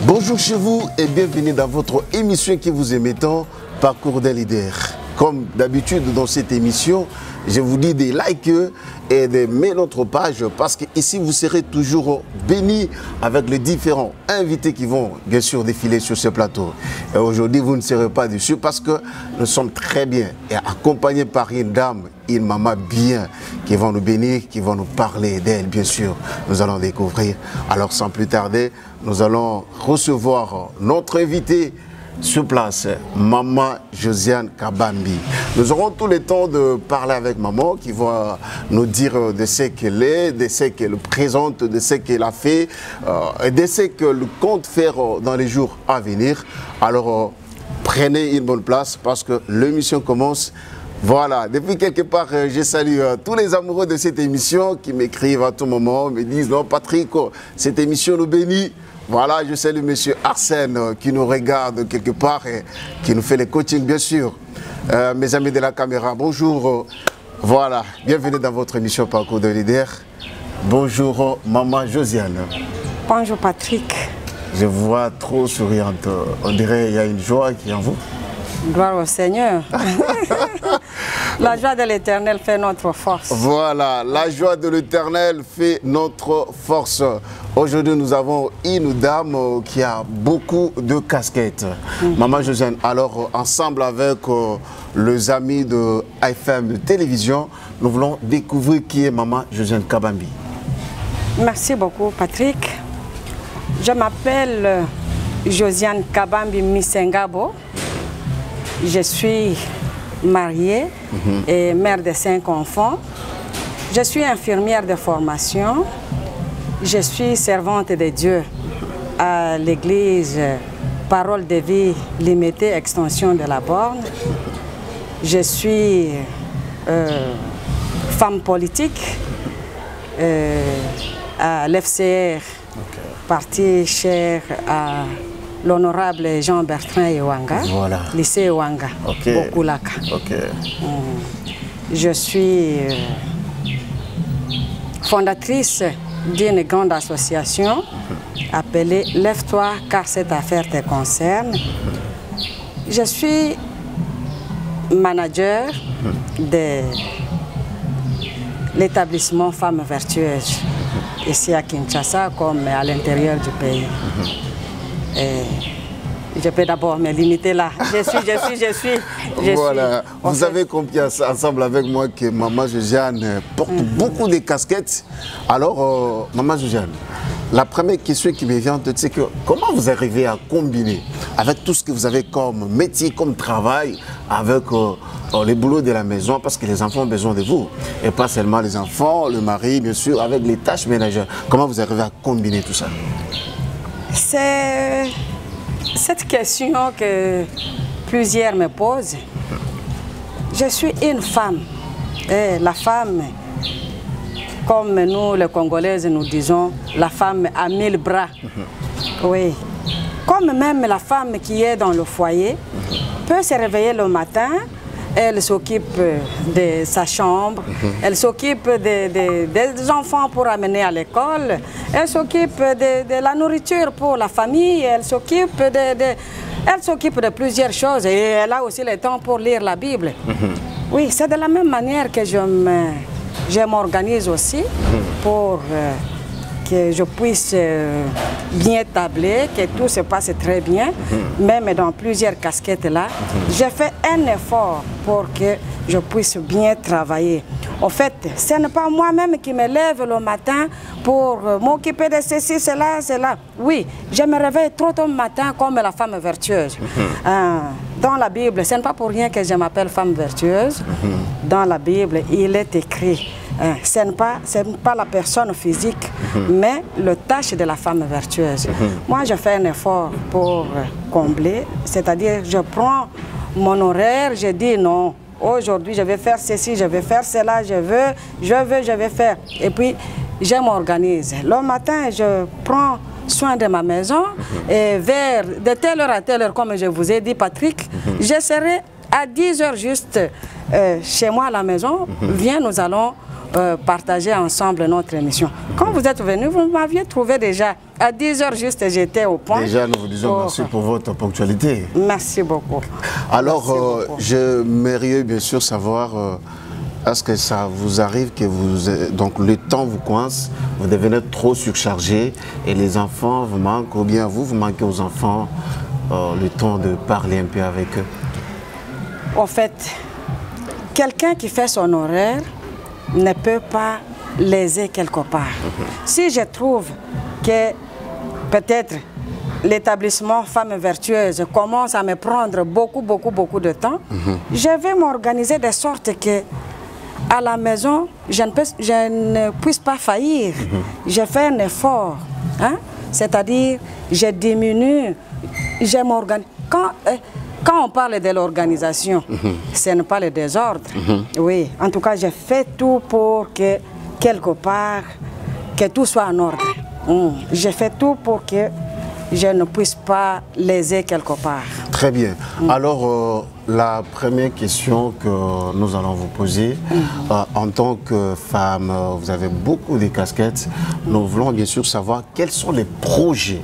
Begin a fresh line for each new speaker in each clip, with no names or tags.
Bonjour chez vous et bienvenue dans votre émission qui vous aime tant, Parcours d'un leader. Comme d'habitude dans cette émission, je vous dis de liker et de mettre notre page parce qu'ici vous serez toujours bénis avec les différents invités qui vont bien sûr défiler sur ce plateau. Et aujourd'hui vous ne serez pas déçus parce que nous sommes très bien et accompagnés par une dame, une maman bien qui vont nous bénir, qui vont nous parler d'elle bien sûr. Nous allons découvrir. Alors sans plus tarder, nous allons recevoir notre invité sur place, Maman Josiane Kabambi. Nous aurons tout le temps de parler avec maman qui va nous dire de ce qu'elle est, de ce qu'elle présente, de ce qu'elle a fait, et de ce qu'elle compte faire dans les jours à venir. Alors prenez une bonne place parce que l'émission commence. Voilà, depuis quelque part, je salue tous les amoureux de cette émission qui m'écrivent à tout moment, me disent non Patrick, cette émission nous bénit. Voilà, je salue monsieur Arsène qui nous regarde quelque part et qui nous fait les coachings bien sûr. Mes amis de la caméra, bonjour. Voilà, bienvenue dans votre émission Parcours de leader. Bonjour Maman Josiane.
Bonjour Patrick.
Je vous vois trop souriante. On dirait qu'il y a une joie qui est en vous.
Gloire au Seigneur. La joie de l'Éternel fait notre force.
Voilà, la joie de l'Éternel fait notre force. Aujourd'hui, nous avons une dame qui a beaucoup de casquettes. Maman Josiane, alors ensemble avec les amis de IFM Télévision, nous voulons découvrir qui est Maman Josiane Kabambi.
Merci beaucoup Patrick. Je m'appelle Josiane Kabambi Misengabo. Je suis mariée et mère de 5 enfants. Je suis infirmière de formation. Je suis servante de Dieu à l'église Parole de vie limitée, extension de la borne. Je suis femme politique à l'FCR, parti cher à l'honorable Jean-Bertrand Ewanga, voilà. Lycée Ewanga, Bokulaka. Je suis fondatrice d'une grande association appelée Lève-toi car cette affaire te concerne. Je suis manager de l'établissement Femmes Vertueuses ici à Kinshasa comme à l'intérieur du pays. Et je peux d'abord me limiter là. Je suis.
Voilà, vous avez compris ensemble avec moi que Maman Josiane porte beaucoup de casquettes. Alors, Maman Josiane, la première question qui me vient en tête, c'est que comment vous arrivez à combiner avec tout ce que vous avez comme métier, comme travail, avec les boulots de la maison, parce que les enfants ont besoin de vous. Et pas seulement les enfants, le mari, bien sûr, avec les tâches ménagères. Comment vous arrivez à combiner tout ça?
C'est cette question que plusieurs me posent. Je suis une femme. Et la femme, comme nous les Congolaises nous disons, la femme a 1000 bras. Oui. Comme même la femme qui est dans le foyer peut se réveiller le matin, elle s'occupe de sa chambre, elle s'occupe des enfants pour amener à l'école, elle s'occupe de la nourriture pour la famille, elle s'occupe de plusieurs choses et elle a aussi le temps pour lire la Bible. Oui, c'est de la même manière que je m'organise aussi pour que je puisse bien tabler, que tout se passe très bien, même dans plusieurs casquettes là. J'ai fait un effort pour que je puisse bien travailler. En fait, ce n'est pas moi-même qui me lève le matin pour m'occuper de ceci, cela, cela. Oui, je me réveille trop tôt le matin comme la femme vertueuse. Dans la Bible, ce n'est pas pour rien que je m'appelle femme vertueuse. Dans la Bible, il est écrit, ce n'est pas la personne physique, mais le tâche de la femme vertueuse. Moi, je fais un effort pour combler, c'est-à-dire je prends mon horaire, je dis non. Aujourd'hui, je vais faire ceci, je vais faire cela, je vais faire. Et puis, je m'organise. Le matin, je prends soin de ma maison et de telle heure à telle heure, comme je vous ai dit, Patrick, je serai à 10 heures juste chez moi à la maison, viens, nous allons partager ensemble notre émission. Quand vous êtes venu, vous m'aviez trouvé déjà à 10 h juste, j'étais au point.
Déjà, nous vous disons merci pour votre ponctualité.
Merci beaucoup.
Alors, j'aimerais bien sûr savoir, est-ce que ça vous arrive que donc le temps vous coince, vous devenez trop surchargé et les enfants vous manquent, ou bien vous manquez aux enfants le temps de parler un peu avec eux?
En fait, quelqu'un qui fait son horaire ne peut pas léser quelque part. Si je trouve que peut-être l'établissement Femmes Vertueuses commence à me prendre beaucoup de temps, je vais m'organiser de sorte que à la maison, je ne puisse pas faillir. Je fais un effort, hein? C'est-à-dire je diminue, je m'organise. Quand on parle de l'organisation, ce n'est pas le désordre. Oui, en tout cas, je fais tout pour que, quelque part, que tout soit en ordre. Je fais tout pour que je ne puisse pas léser quelque part.
Très bien. Alors, la première question que nous allons vous poser, en tant que femme, vous avez beaucoup de casquettes. Nous voulons bien sûr savoir quels sont les projets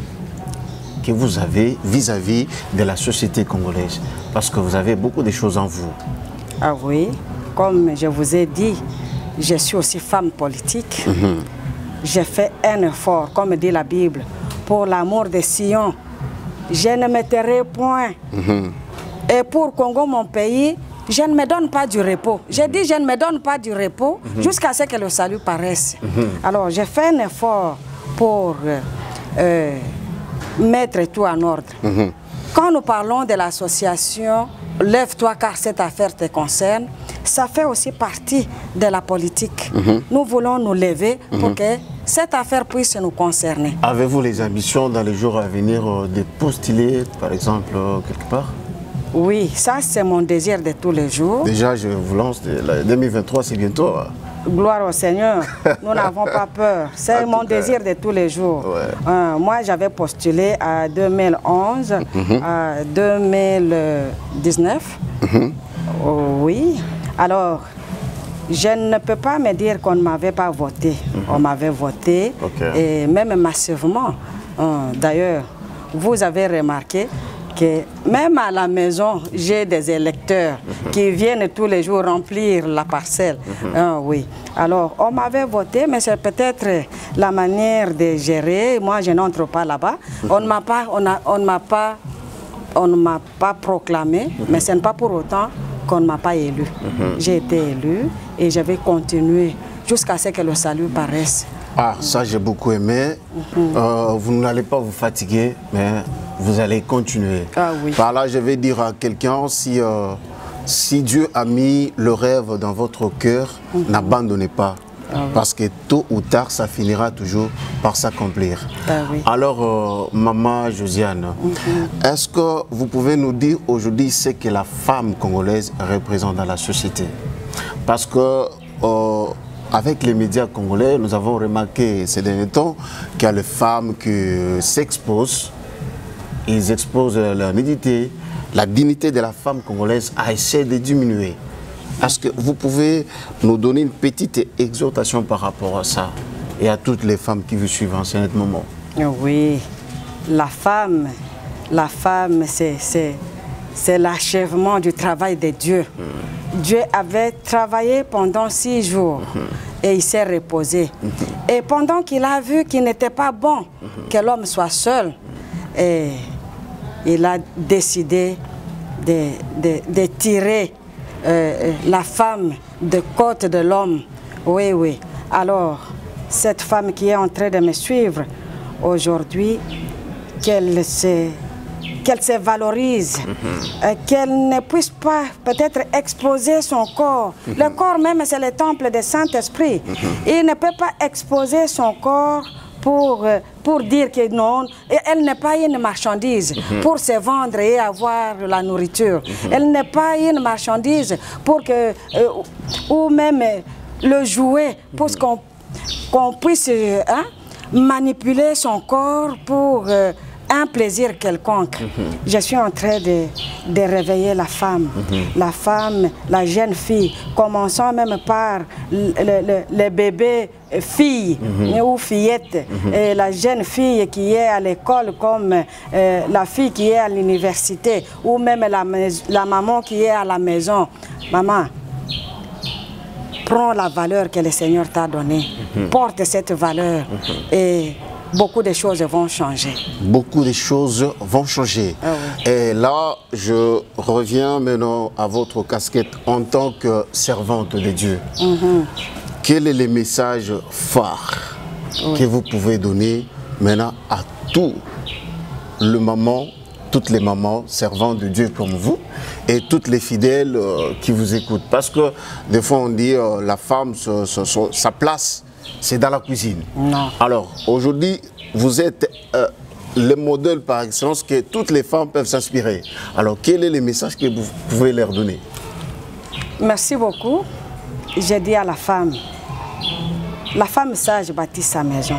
que vous avez vis-à-vis de la société congolaise, parce que vous avez beaucoup de choses en vous.
Ah oui, comme je vous ai dit, je suis aussi femme politique. J'ai fait un effort, comme dit la Bible, pour l'amour de Sion. Je ne me tairai point. Et pour Congo, mon pays, je ne me donne pas du repos. J'ai dit, je ne me donne pas du repos jusqu'à ce que le salut paraisse. Alors, j'ai fait un effort pour mettre tout en ordre. Quand nous parlons de l'association Lève-toi car cette affaire te concerne, ça fait aussi partie de la politique. Nous voulons nous lever pour que cette affaire puisse nous concerner.
Avez-vous les ambitions dans les jours à venir de postuler, par exemple, quelque part?
Oui, ça c'est mon désir de tous les jours.
Déjà, je vous lance, 2023 c'est bientôt.
Gloire au Seigneur, nous n'avons pas peur. C'est mon désir de tous les jours. Moi, j'avais postulé à 2011, à 2019. Oui. Alors, je ne peux pas me dire qu'on ne m'avait pas voté. On m'avait voté, et même massivement. D'ailleurs, vous avez remarqué que même à la maison, j'ai des électeurs qui viennent tous les jours remplir la parcelle. Oui. Alors, on m'avait voté, mais c'est peut-être la manière de gérer. Moi, je n'entre pas là-bas. On ne m'a pas proclamé, mais ce n'est pas pour autant qu'on ne m'a pas élu. J'ai été élu et je vais continuer jusqu'à ce que le salut paraisse.
Ah, ça j'ai beaucoup aimé. Vous n'allez pas vous fatiguer, mais vous allez continuer.
Ah, oui.
Par là, je vais dire à quelqu'un, si Dieu a mis le rêve dans votre cœur, n'abandonnez pas. Parce que tôt ou tard, ça finira toujours par s'accomplir.
Oui.
Alors, Maman Josiane, est-ce que vous pouvez nous dire aujourd'hui ce que la femme congolaise représente dans la société? Parce que avec les médias congolais, nous avons remarqué ces derniers temps qu'il y a les femmes qui s'exposent, ils exposent leur nudité. La dignité de la femme congolaise a essayé de diminuer. Est-ce que vous pouvez nous donner une petite exhortation par rapport à ça et à toutes les femmes qui vous suivent en ce moment?
Oui, la femme c'est l'achèvement du travail de Dieu. Dieu avait travaillé pendant 6 jours et il s'est reposé. Et pendant qu'il a vu qu'il n'était pas bon que l'homme soit seul, et il a décidé de tirer la femme de côte de l'homme. Oui, oui. Alors, cette femme qui est en train de me suivre aujourd'hui, qu'elle se valorise, qu'elle ne puisse pas peut-être exposer son corps. Le corps même, c'est le temple du Saint-Esprit. Il ne peut pas exposer son corps pour dire que non, elle n'est pas une marchandise pour se vendre et avoir la nourriture. Elle n'est pas une marchandise pour que, ou même le jouet, pour qu'on puisse manipuler son corps pour un plaisir quelconque. Je suis en train de réveiller la femme, la jeune fille. Commençons même par les bébés filles ou fillettes. Et la jeune fille qui est à l'école comme la fille qui est à l'université ou même la maman qui est à la maison. Maman, prends la valeur que le Seigneur t'a donnée. Porte cette valeur et beaucoup de choses vont changer.
Beaucoup de choses vont changer.
Ah oui.
Et là, je reviens maintenant à votre casquette en tant que servante de Dieu. Quel est le message phare que vous pouvez donner maintenant à toutes les mamans servantes de Dieu comme vous et toutes les fidèles qui vous écoutent? Parce que des fois on dit la femme, sa place, c'est dans la cuisine.
Non.
Alors aujourd'hui, vous êtes le modèle par excellence que toutes les femmes peuvent s'inspirer. Alors quel est le message que vous pouvez leur donner?
Merci beaucoup. J'ai dit à la femme sage bâtit sa maison.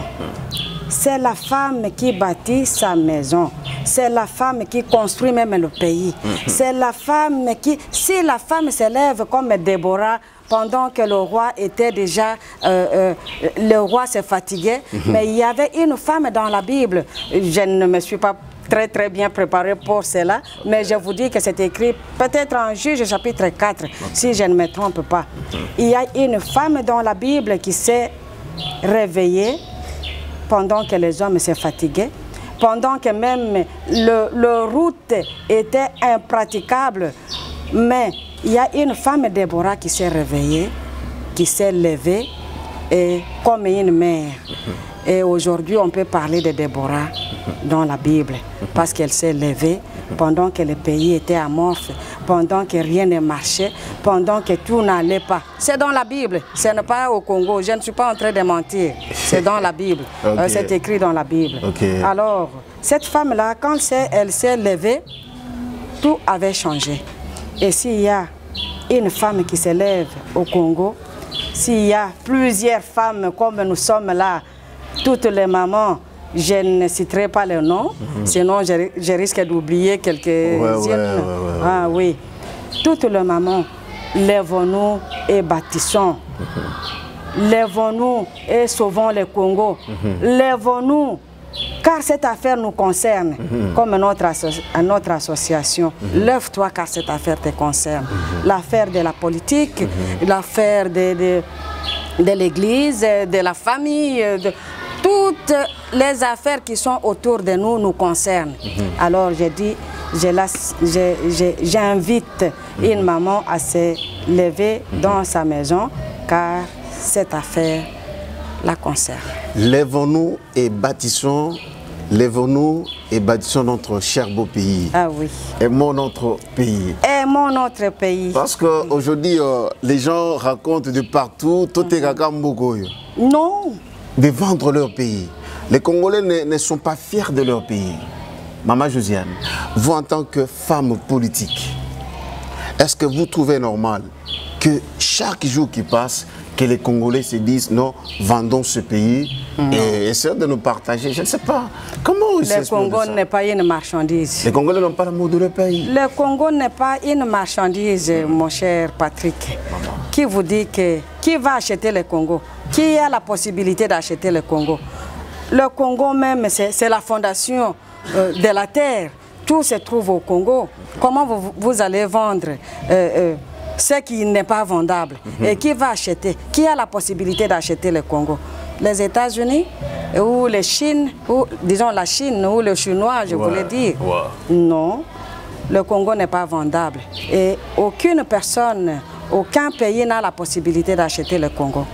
C'est la femme qui bâtit sa maison. C'est la femme qui construit même le pays. C'est la femme qui, si la femme s'élève comme Déborah, pendant que le roi était déjà, le roi se fatiguait, mais il y avait une femme dans la Bible. Je ne me suis pas très bien préparé pour cela, mais je vous dis que c'est écrit peut-être en Juge chapitre 4, si je ne me trompe pas. Il y a une femme dans la Bible qui s'est réveillée pendant que les hommes se fatiguaient, pendant que même le route était impraticable, mais il y a une femme Déborah qui s'est réveillée, qui s'est levée et comme une mère. Et aujourd'hui, on peut parler de Déborah dans la Bible parce qu'elle s'est levée pendant que le pays était amorphe, pendant que rien ne marchait, pendant que tout n'allait pas. C'est dans la Bible, ce n'est pas au Congo. Je ne suis pas en train de mentir. C'est dans la Bible. C'est écrit dans la Bible. Alors, cette femme-là, quand elle s'est levée, tout avait changé. Et s'il y a une femme qui se lève au Congo, s'il y a plusieurs femmes comme nous sommes là, toutes les mamans, je ne citerai pas les noms, sinon je risque d'oublier quelques-unes. Ah oui. Toutes les mamans, lèvons-nous et bâtissons. Lèvons-nous et sauvons le Congo. Lèvons-nous, car cette affaire nous concerne, comme notre association. Lève-toi car cette affaire te concerne. L'affaire de la politique, l'affaire de l'église, de la famille, toutes les affaires qui sont autour de nous nous concernent. Alors j'ai dit, j'invite une maman à se lever dans sa maison car cette affaire la concerne.
Lèvons-nous et bâtissons. Lèvons-nous et bâtissons notre cher beau pays.
Ah oui.
Aimons notre pays.
Aimons notre pays.
Parce qu'aujourd'hui, les gens racontent de partout, tout est Kakambogoyo.
Non.
De vendre leur pays. Les Congolais ne sont pas fiers de leur pays. Maman Josiane, vous en tant que femme politique, est-ce que vous trouvez normal que chaque jour qui passe, que les Congolais se disent non, vendons ce pays et essayons de nous partager? Je ne sais pas. Comment ils s'expriment?
Le Congo n'est pas une marchandise.
Les Congolais n'ont pas l'amour de leur pays.
Le Congo n'est pas une marchandise, mon cher Patrick.
Maman.
Qui vous dit que qui va acheter le Congo? Qui a la possibilité d'acheter le Congo? Le Congo même, c'est la fondation de la terre. Tout se trouve au Congo. Comment vous allez vendre ce qui n'est pas vendable? Et qui va acheter? Qui a la possibilité d'acheter le Congo? Les États-Unis ou les Chine, ou disons la Chine ou le Chinois, je voulais dire. Non, le Congo n'est pas vendable. Et aucune personne, aucun pays n'a la possibilité d'acheter le Congo.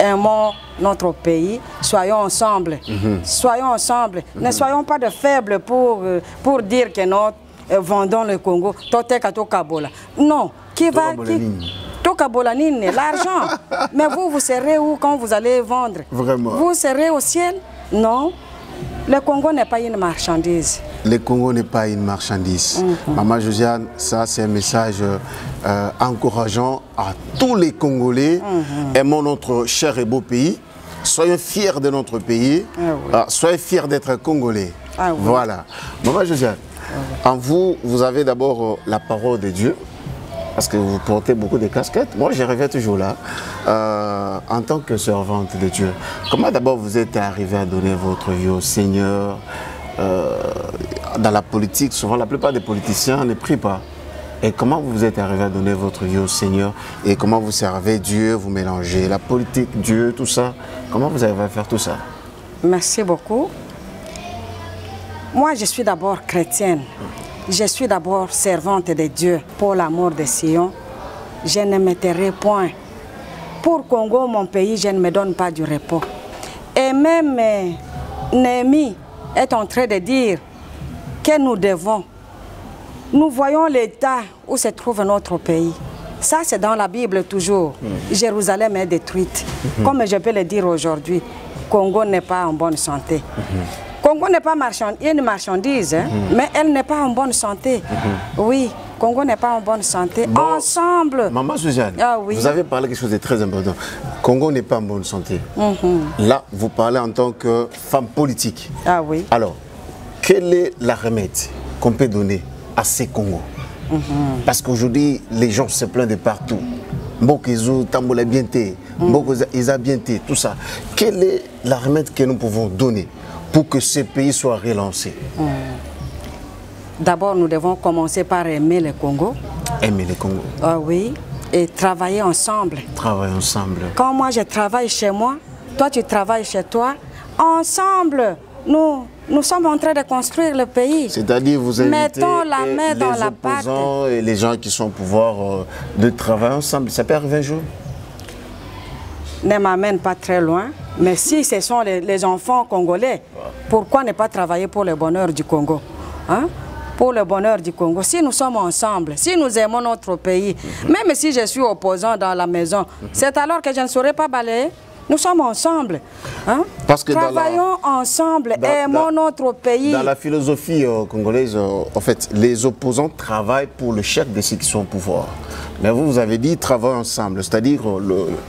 Aimons notre pays, soyons ensemble. Soyons ensemble. Ne soyons pas de faibles pour dire que nous vendons le Congo. Non. Qui va... l'argent. Mais vous serez où quand vous allez vendre?
Vraiment.
Vous serez au ciel? Non. Le Congo n'est pas une marchandise.
Le Congo n'est pas une marchandise. Maman Josiane, ça c'est un message encourageant à tous les Congolais. Aimons notre cher et beau pays. Soyons fiers de notre pays. Soyez fiers d'être Congolais.
Ah, oui.
Voilà. Maman Josiane, en vous, vous avez d'abord la parole de Dieu, parce que vous portez beaucoup de casquettes. Moi, je reviens toujours là, en tant que servante de Dieu. Comment d'abord vous êtes arrivé à donner votre vie au Seigneur? Dans la politique, souvent, la plupart des politiciens ne prient pas. Et comment vous êtes arrivé à donner votre vie au Seigneur? Et comment vous servez Dieu, vous mélangez la politique, Dieu, tout ça? Comment vous arrivez à faire tout ça?
Merci beaucoup. Moi, je suis d'abord chrétienne. Je suis d'abord servante de Dieu. Pour l'amour de Sion, je ne me tairai point. Pour Congo, mon pays, je ne me donne pas du repos. Et même Néhémie est en train de dire que nous devons. Nous voyons l'état où se trouve notre pays. Ça, c'est dans la Bible toujours. Jérusalem est détruite. Comme je peux le dire aujourd'hui, Congo n'est pas en bonne santé. Congo n'est pas une marchandise, hein, mais elle n'est pas en bonne santé. Oui, Congo n'est pas en bonne santé. Bon, ensemble.
Maman Suzanne,
oui.
Vous avez parlé de quelque chose de très important. Congo n'est pas en bonne santé. Là, vous parlez en tant que femme politique.
Ah oui.
Alors, quel est la remède qu'on peut donner à ces Congos? Parce qu'aujourd'hui, les gens se plaignent de partout. Mbokezo, Tambola Bienté, Mbokezo, Isa Bienté, tout ça. Quel est la remède que nous pouvons donner pour que ce pays soit relancé?
D'abord, nous devons commencer par aimer le Congo.
Aimer le Congo.
Ah oui, et travailler ensemble.
Travailler ensemble.
Quand moi je travaille chez moi, toi tu travailles chez toi, ensemble, nous sommes en train de construire le pays.
C'est-à-dire vous invitez
mettons la main dans la pâte.
Et les gens qui sont au pouvoir de travailler ensemble. Ça peut arriver un jour?
Ne m'amène pas très loin, mais si ce sont les enfants congolais, pourquoi ne pas travailler pour le bonheur du Congo, hein? Pour le bonheur du Congo. Si nous sommes ensemble, si nous aimons notre pays, même si je suis opposant dans la maison, c'est alors que je ne saurais pas balayer. Nous sommes ensemble. Hein?
Parce que
travaillons ensemble, aimons notre pays.
Dans la philosophie congolaise, en fait, les opposants travaillent pour le chef de ceux qui sont au pouvoir. Mais vous avez dit travailler ensemble, c'est-à-dire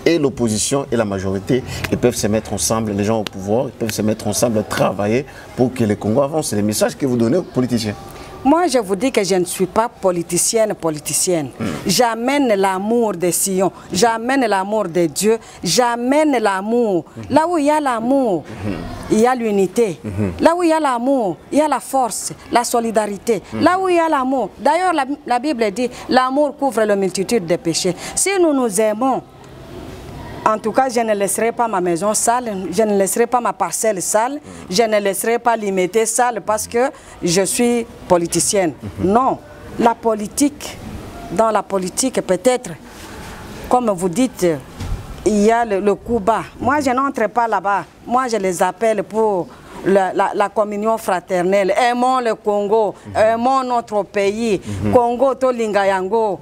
et l'opposition et la majorité, ils peuvent se mettre ensemble, les gens au pouvoir, ils peuvent se mettre ensemble, travailler pour que le Congo avance. C'est le message que vous donnez aux politiciens.
Moi, je vous dis que je ne suis pas politicienne. J'amène l'amour de Sion, j'amène l'amour de Dieu, j'amène l'amour. Là où il y a l'amour, il y a l'unité. Là où il y a l'amour, il y a la force, la solidarité. Là où il y a l'amour, d'ailleurs la Bible dit, l'amour couvre la multitude des péchés. Si nous nous aimons, en tout cas, je ne laisserai pas ma maison sale, je ne laisserai pas ma parcelle sale, je ne laisserai pas l'imiter sale parce que je suis politicienne. Non, la politique, dans la politique peut-être, comme vous dites, il y a le coup bas. Moi, je n'entre pas là-bas. Moi, je les appelle pour la communion fraternelle. Aimons le Congo, aimons notre pays. Congo, Tolinga Yango.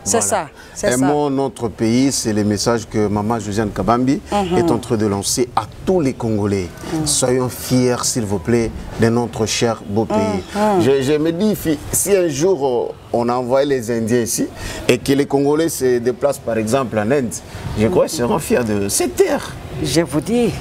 C'est ça.
Aimons notre pays, c'est le message que Maman Josiane Kabambi est en train de lancer à tous les Congolais. Soyons fiers, s'il vous plaît, de notre cher beau pays. Je me dis, si un jour on a envoyé les Indiens ici et que les Congolais se déplacent par exemple en Inde, je crois qu'ils seront fiers de cette terre.
Je vous dis,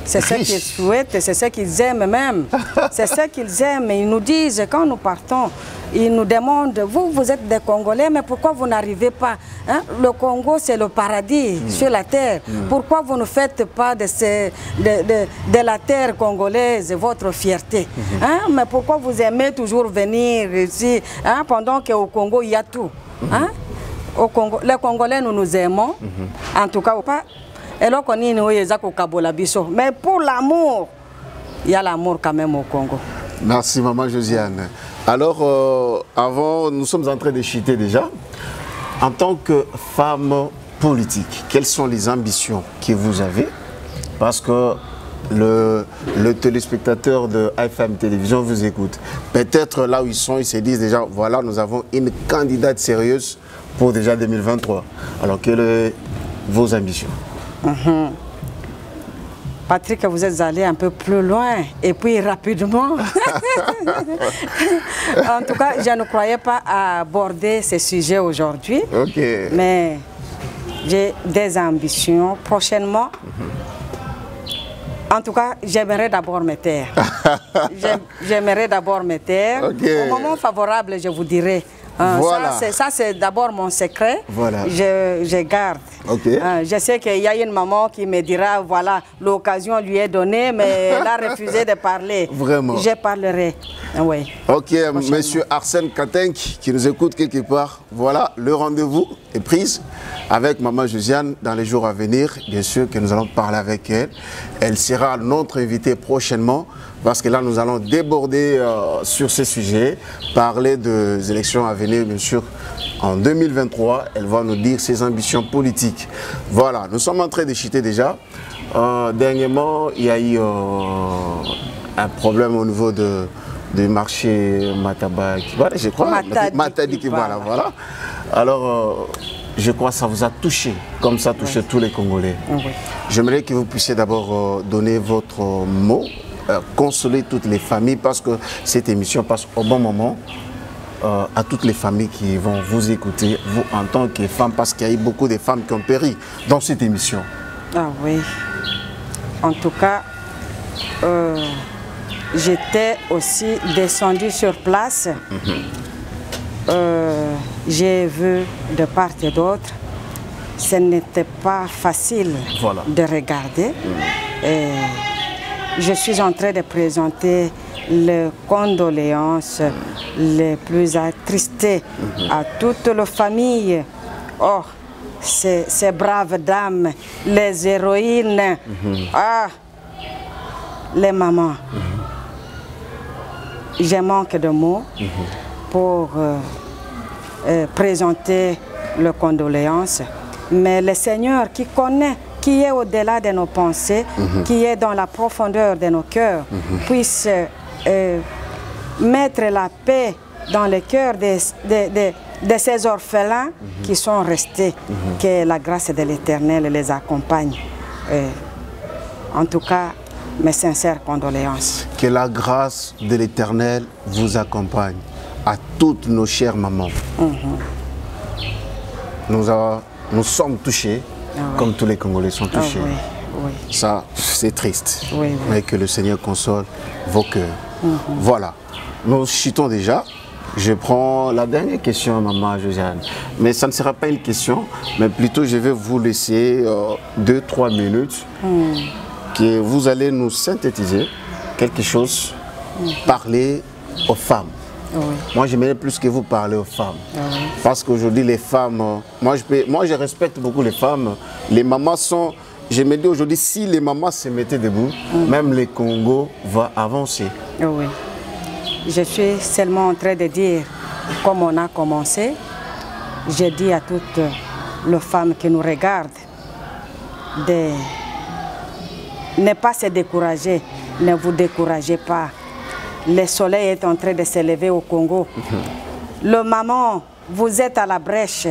c'est ce qu'ils souhaitent, c'est ce qu'ils aiment même. C'est ce qu'ils aiment. Ils nous disent, quand nous partons, ils nous demandent, vous êtes des Congolais, mais pourquoi vous n'arrivez pas, hein? Le Congo, c'est le paradis sur la terre. Pourquoi vous ne faites pas de la terre congolaise votre fierté, hein? Mais pourquoi vous aimez toujours venir ici, hein? Pendant qu'au Congo, il y a tout, hein? Au Congo, les Congolais, nous nous aimons, en tout cas, pas. Mais pour l'amour, il y a l'amour quand même au Congo.
Merci Maman Josiane. Alors, avant, nous sommes en train de chuter déjà. En tant que femme politique, quelles sont les ambitions que vous avez? Parce que le téléspectateur de AFM Télévision vous écoute. Peut-être là où ils sont, ils se disent déjà, voilà, nous avons une candidate sérieuse pour déjà 2023. Alors, quelles sont vos ambitions?
Patrick, vous êtes allé un peu plus loin et puis rapidement. En tout cas, je ne croyais pas aborder ce sujet aujourd'hui. Mais j'ai des ambitions. Prochainement, En tout cas, j'aimerais d'abord me taire. J'aimerais d'abord me taire.
Okay.
Au moment favorable, je vous dirai.
Voilà.
Ça, c'est d'abord mon secret.
Voilà.
Je garde.
Okay.
Je sais qu'il y a une maman qui me dira, voilà, l'occasion lui est donnée, mais elle a refusé de parler.
Vraiment.
Je parlerai. Oui.
Ok, monsieur Arsène Katenk qui nous écoute quelque part. Voilà, le rendez-vous est pris avec maman Josiane dans les jours à venir. Bien sûr que nous allons parler avec elle. Elle sera notre invitée prochainement parce que là, nous allons déborder sur ces sujets, parler des élections à venir, bien sûr. En 2023, elle va nous dire ses ambitions politiques. Voilà, nous sommes en train de chuter déjà. Dernièrement, il y a eu un problème au niveau du marché Matabaki. Voilà, je crois. Matadi, voilà. Alors, je crois que ça vous a touché, comme ça a touché tous les Congolais.
Oui.
J'aimerais que vous puissiez d'abord donner votre mot, consoler toutes les familles, parce que cette émission passe au bon moment. À toutes les familles qui vont vous écouter, vous en tant que femme, parce qu'il y a eu beaucoup de femmes qui ont péri dans cette émission.
Ah oui. En tout cas, j'étais aussi descendue sur place. J'ai vu de part et d'autre. Ce n'était pas facile de regarder. Et je suis en train de présenter les condoléances les plus attristées à toute la famille. Oh, ces braves dames, les héroïnes, les mamans. Je manque de mots pour présenter les condoléances, mais le Seigneur qui connaît, qui est au-delà de nos pensées, qui est dans la profondeur de nos cœurs, puisse mettre la paix dans le cœur de ces orphelins qui sont restés, que la grâce de l'Éternel les accompagne. En tout cas, mes sincères condoléances.
Que la grâce de l'Éternel vous accompagne à toutes nos chères mamans. Nous sommes touchés, comme tous les Congolais sont touchés. Ça, c'est triste, mais que le Seigneur console vos cœurs. Voilà, nous chutons déjà. Je prends la dernière question à maman Josiane. Mais ça ne sera pas une question, mais plutôt je vais vous laisser 2-3 minutes que vous allez nous synthétiser quelque chose, parler aux femmes. Moi, j'aimerais plus que vous parlez aux femmes. Parce qu'aujourd'hui, les femmes, moi, je respecte beaucoup les femmes. Les mamans sont... Je me dis aujourd'hui, si les mamans se mettaient debout, même le Congo va avancer.
Oui. Je suis seulement en train de dire, comme on a commencé, je dis à toutes les femmes qui nous regardent de ne pas se décourager, ne vous découragez pas. Le soleil est en train de se lever au Congo. Le maman, vous êtes à la brèche.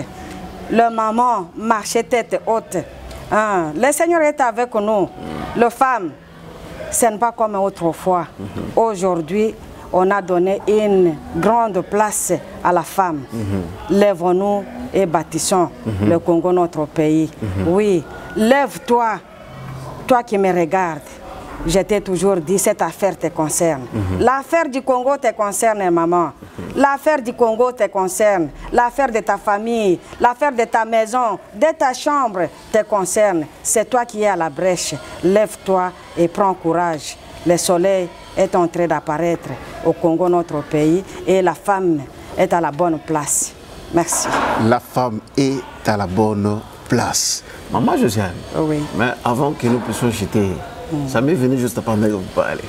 Le maman, marchez tête haute. Le Seigneur est avec nous. Les femmes, ce n'est pas comme autrefois. Aujourd'hui, on a donné une grande place à la femme. Lèvons-nous et bâtissons le Congo, notre pays. Oui, lève-toi, toi qui me regardes. Je t'ai toujours dit, cette affaire te concerne. L'affaire du Congo te concerne, maman. L'affaire du Congo te concerne. L'affaire de ta famille, l'affaire de ta maison, de ta chambre te concerne. C'est toi qui es à la brèche. Lève-toi et prends courage. Le soleil est en train d'apparaître au Congo, notre pays, et la femme est à la bonne place. Merci.
La femme est à la bonne place. Maman Josiane, mais avant que nous puissions jeter, ça m'est venu juste pendant que vous parlez.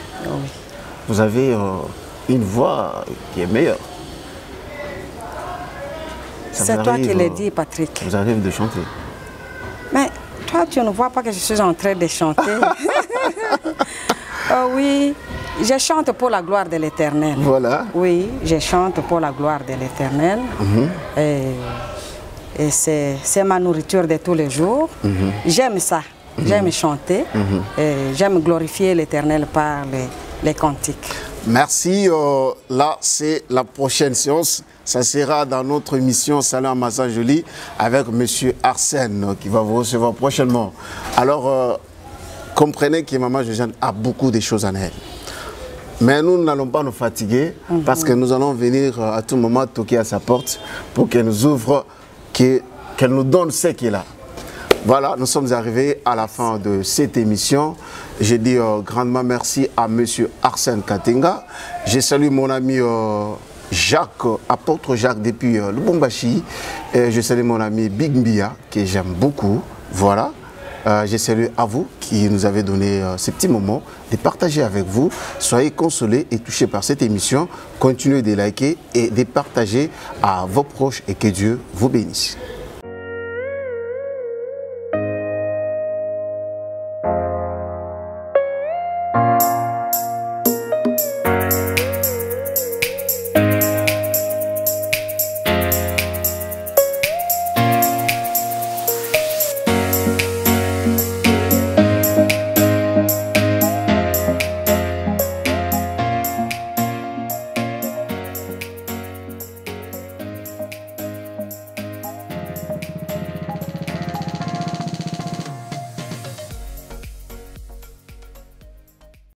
Vous avez une voix qui est meilleure.
C'est toi qui l'as dit, Patrick.
Vous arrivez de chanter.
Mais toi, tu ne vois pas que je suis en train de chanter. Oui, je chante pour la gloire de l'Éternel. Voilà. Oui, je chante pour la gloire de l'Éternel. Et c'est ma nourriture de tous les jours. J'aime ça. J'aime chanter. J'aime glorifier l'Éternel par les cantiques.
Merci. Là, c'est la prochaine séance. Ça sera dans notre émission Salon Amazon Jolie avec M. Arsène qui va vous recevoir prochainement. Alors, comprenez que Maman Josiane a beaucoup de choses en elle. Mais nous n'allons pas nous fatiguer parce que nous allons venir à tout moment toquer à sa porte pour qu'elle nous ouvre, qu'elle nous donne ce qu'elle a. Voilà, nous sommes arrivés à la fin de cette émission. Je dis grandement merci à M. Arsène Katenga. Je salue mon ami Jacques, apôtre Jacques depuis Lubumbashi. Et je salue mon ami Big Mbia, que j'aime beaucoup. Voilà. Je salue à vous qui nous avez donné ces petits moments de partager avec vous. Soyez consolés et touchés par cette émission. Continuez de liker et de partager à vos proches et que Dieu vous bénisse.